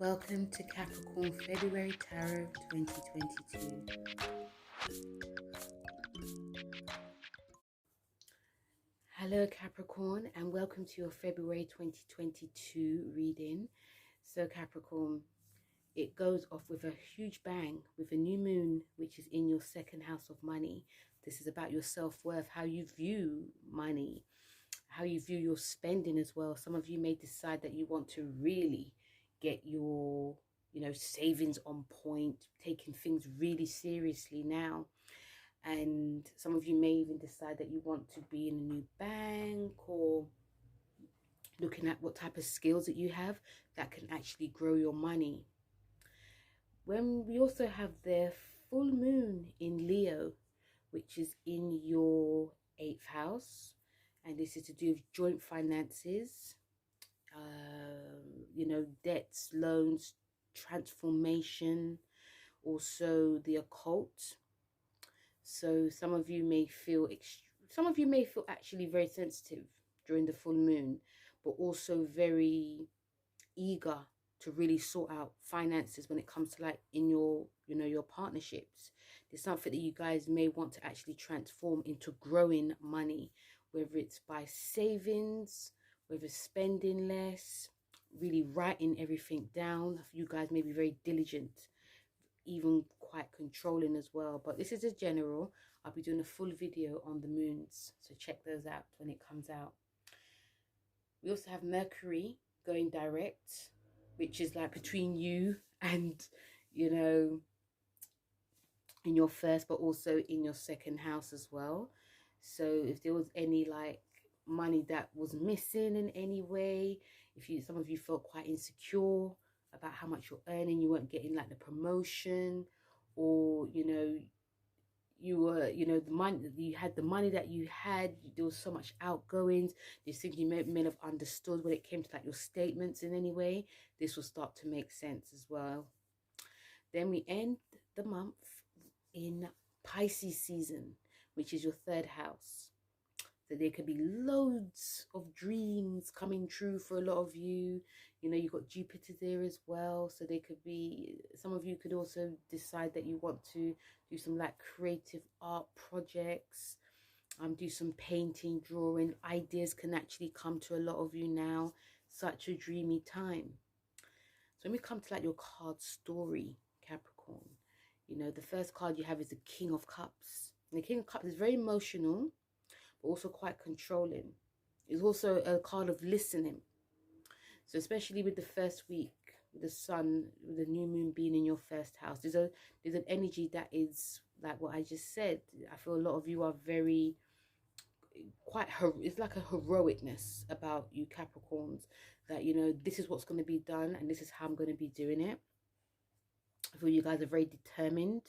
Welcome to Capricorn February Tarot 2022. Hello Capricorn, and welcome to your February 2022 reading. So Capricorn, it goes off with a huge bang with a new moon, which is in your second house of money. This is about your self-worth, how you view money, how you view your spending as well. Some of you may decide that you want to really get your savings on point, taking things really seriously now. And some of you may even decide that you want to be in a new bank, or looking at what type of skills that you have that can actually grow your money. When we also have the full moon in Leo, which is in your 8th house, and this is to do with joint finances, debts, loans, transformation, also the occult. So some of you may feel actually very sensitive during the full moon, but also very eager to really sort out finances when it comes to, like, in your your partnerships. There's something that you guys may want to actually transform into growing money, whether it's by savings, whether it's spending less, really writing everything down. You guys may be very diligent, even quite controlling as well. But this is a general. I'll be doing a full video on the moons, so check those out when it comes out. We also have Mercury going direct, which is like between you and in your first, but also in your second house as well. So if there was any like money that was missing in any way, some of you felt quite insecure about how much you're earning, you weren't getting like the promotion, or you were, the money you had, the money that you had, there was so much outgoings. These things you may have understood when it came to like your statements in any way. This will start to make sense as well. Then we end the month in Pisces season, which is your 3rd house. So there could be loads of dreams coming true for a lot of you. You've got Jupiter there as well. So there could be, some of you could also decide that you want to do some like creative art projects, do some painting, drawing. Ideas can actually come to a lot of you now. Such a dreamy time. So when we come to like your card story, Capricorn, the first card you have is the King of Cups. And the King of Cups is very emotional, but also quite controlling. It's also a card of listening. So especially with the first week, with the sun, with the new moon being in your first house, there's an energy that is like what I just said. I feel a lot of you are very it's like a heroicness about you Capricorns, that this is what's going to be done and this is how I'm going to be doing it. I feel you guys are very determined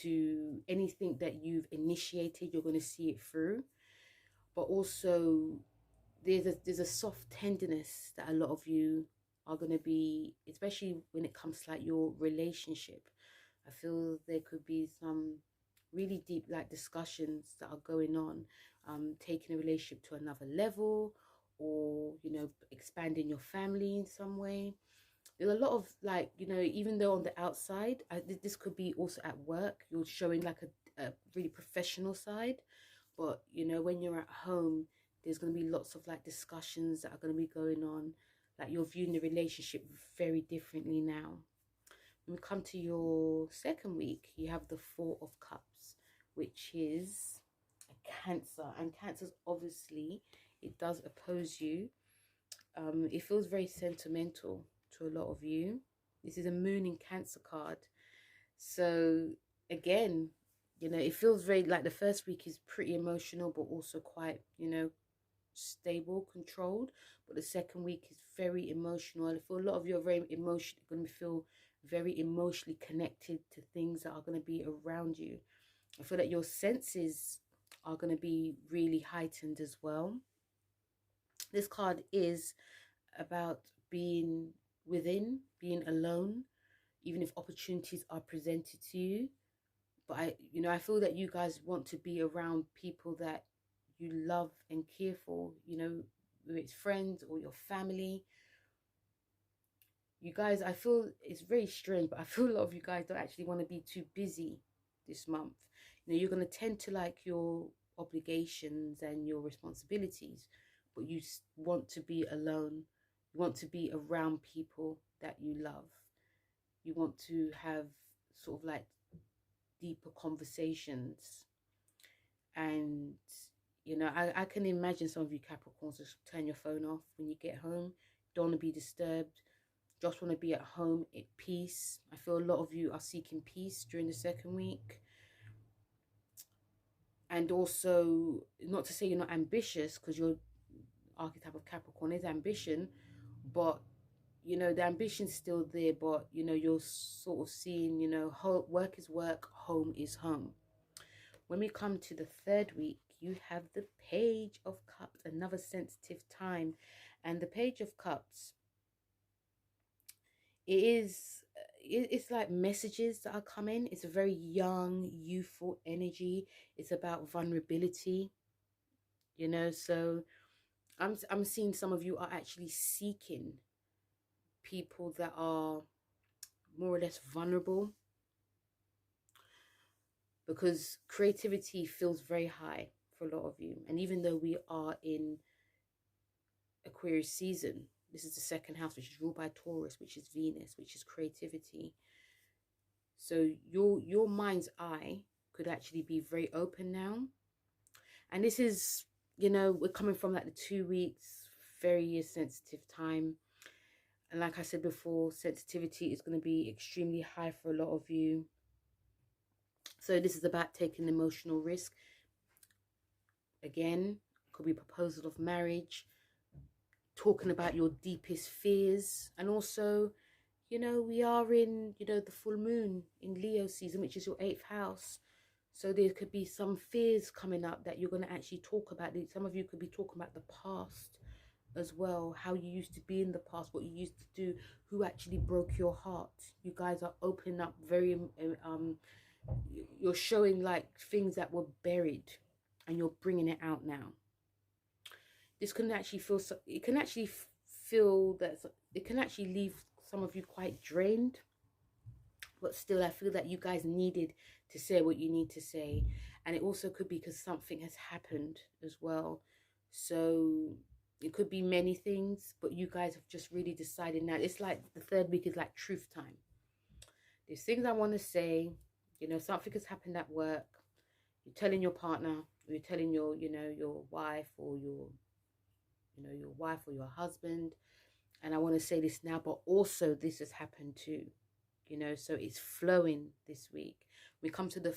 to anything that you've initiated, you're going to see it through. But also there's a soft tenderness that a lot of you are going to be, especially when it comes to like your relationship. I feel there could be some really deep like discussions that are going on, taking a relationship to another level, or expanding your family in some way. There's a lot of like, even though on the outside, this could be also at work, you're showing like a really professional side, but when you're at home, there's going to be lots of like discussions that are going to be going on. Like you're viewing the relationship very differently now. When we come to your second week, you have the 4 of Cups, which is a Cancer. And Cancer's obviously, it does oppose you. It feels very sentimental to a lot of you. This is a moon in Cancer card. So again, it feels very like the first week is pretty emotional, but also quite, stable, controlled. But the second week is very emotional. I feel a lot of you are very emotional, going to feel very emotionally connected to things that are going to be around you. I feel that your senses are going to be really heightened as well. This card is about being within, being alone, even if opportunities are presented to you. But I feel that you guys want to be around people that you love and care for, whether it's friends or your family. You guys, I feel it's very strange, but I feel a lot of you guys don't actually want to be too busy this month. You know, you're going to tend to like your obligations and your responsibilities, but you want to be alone. You want to be around people that you love. You want to have sort of like deeper conversations. And, you know, I can imagine some of you Capricorns just turn your phone off when you get home. Don't want to be disturbed. Just want to be at home at peace. I feel a lot of you are seeking peace during the second week. And also, not to say you're not ambitious, because your archetype of Capricorn is ambition, but you know the ambition's still there, but you know you're sort of seeing, you know, work is work, home is home. When we come to the third week, you have the Page of Cups, another sensitive time. And the Page of Cups, it's like messages that are coming. It's a very young, youthful energy. It's about vulnerability, you know. So I'm seeing some of you are actually seeking people that are more or less vulnerable, because creativity feels very high for a lot of you. And even though we are in Aquarius season, this is the second house, which is ruled by Taurus, which is Venus, which is creativity. So your mind's eye could actually be very open now. And this is, you know, we're coming from like the 2 weeks, very sensitive time. And like I said before, sensitivity is going to be extremely high for a lot of you. So this is about taking emotional risk. Again, could be proposal of marriage, talking about your deepest fears. And also, you know, we are in, you know, the full moon in Leo season, which is your 8th house. So there could be some fears coming up that you're going to actually talk about. Some of you could be talking about the past as well, how you used to be in the past, what you used to do, who actually broke your heart. You guys are opening up very, you're showing like things that were buried and you're bringing it out now. This can actually feel, it can actually feel that it can actually leave some of you quite drained, but still I feel that you guys needed to say what you need to say. And it also could be because something has happened as well. So it could be many things, but you guys have just really decided now. It's like the third week is like truth time. There's things I want to say. You know, something has happened at work. You're telling your partner, or you're telling your, you know, your wife or your, you know, your wife or your husband. And I want to say this now, but also this has happened too. You know, so it's flowing this week. We come to the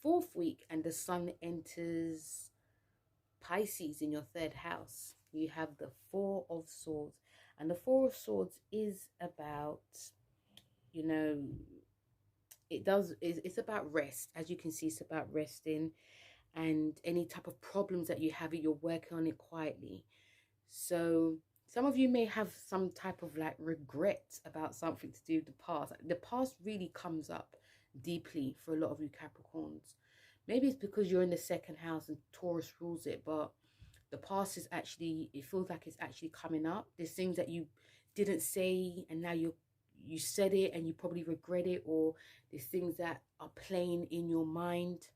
4th week and the sun enters Pisces in your 3rd house. You have the 4 of Swords. And the 4 of Swords is about, you know, it's about rest. As you can see, it's about resting, and any type of problems that you have, you're working on it quietly. So some of you may have some type of like regret about something to do with the past. The past really comes up deeply for a lot of you Capricorns. Maybe it's because you're in the 2nd house and Taurus rules it, but the past is actually, it feels like it's actually coming up. There's things that you didn't say and now you said it and you probably regret it, or there's things that are playing in your mind.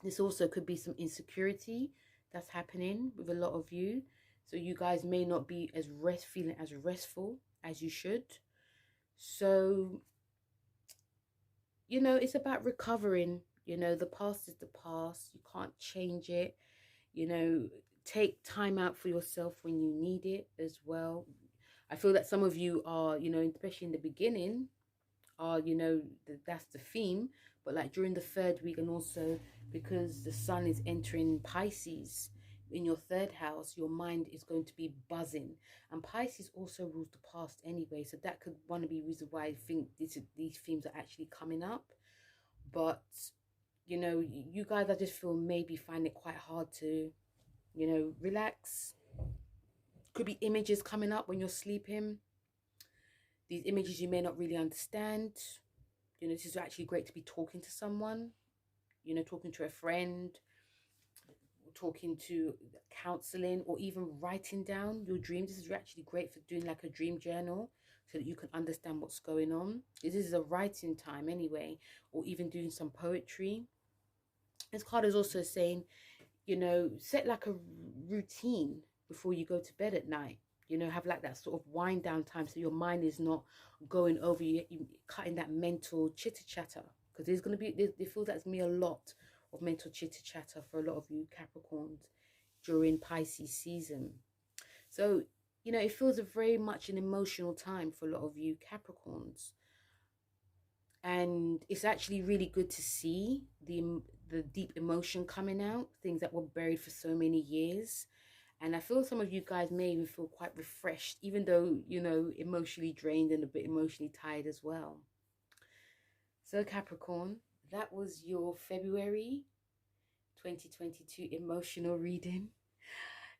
This also could be some insecurity that's happening with a lot of you. So you guys may not be as feeling as restful as you should. So, you know, it's about recovering. You know, the past is the past. You can't change it. You know, take time out for yourself when you need it as well. I feel that some of you are, you know, especially in the beginning, are, you know, that's the theme. But like during the 3rd week, and also because the sun is entering Pisces in your 3rd house, your mind is going to be buzzing. And Pisces also rules the past anyway. So that could one of the reasons why I think these themes are actually coming up. But, you know, you guys, I just feel maybe find it quite hard to, you know, relax. Could be images coming up when you're sleeping. These images you may not really understand. You know, this is actually great to be talking to someone, you know, talking to a friend, talking to counseling, or even writing down your dreams. This is actually great for doing like a dream journal. so that you can understand what's going on. This is a writing time anyway, or even doing some poetry. This card is also saying, you know, set like a routine before you go to bed at night. You know, have like that sort of wind down time so your mind is not going over you cutting that mental chitter chatter, because there's going to be, there feels like there's going to be a lot of mental chitter chatter for a lot of you Capricorns during Pisces season. So, you know, it feels very much an emotional time for a lot of you Capricorns. And it's actually really good to see the deep emotion coming out, things that were buried for so many years. And I feel some of you guys may even feel quite refreshed, even though, you know, emotionally drained and a bit emotionally tired as well. So Capricorn, that was your February 2022 emotional reading.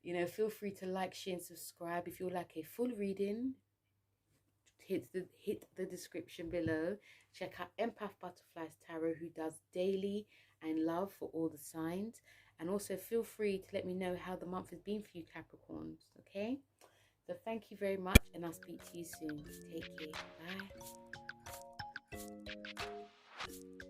You know, feel free to like, share, and subscribe. If you like a full reading, hit the description below. Check out Empath Butterflies Tarot, who does daily and love for all the signs. And also feel free to let me know how the month has been for you Capricorns. Okay, so thank you very much, and I'll speak to you soon. Take care. Bye.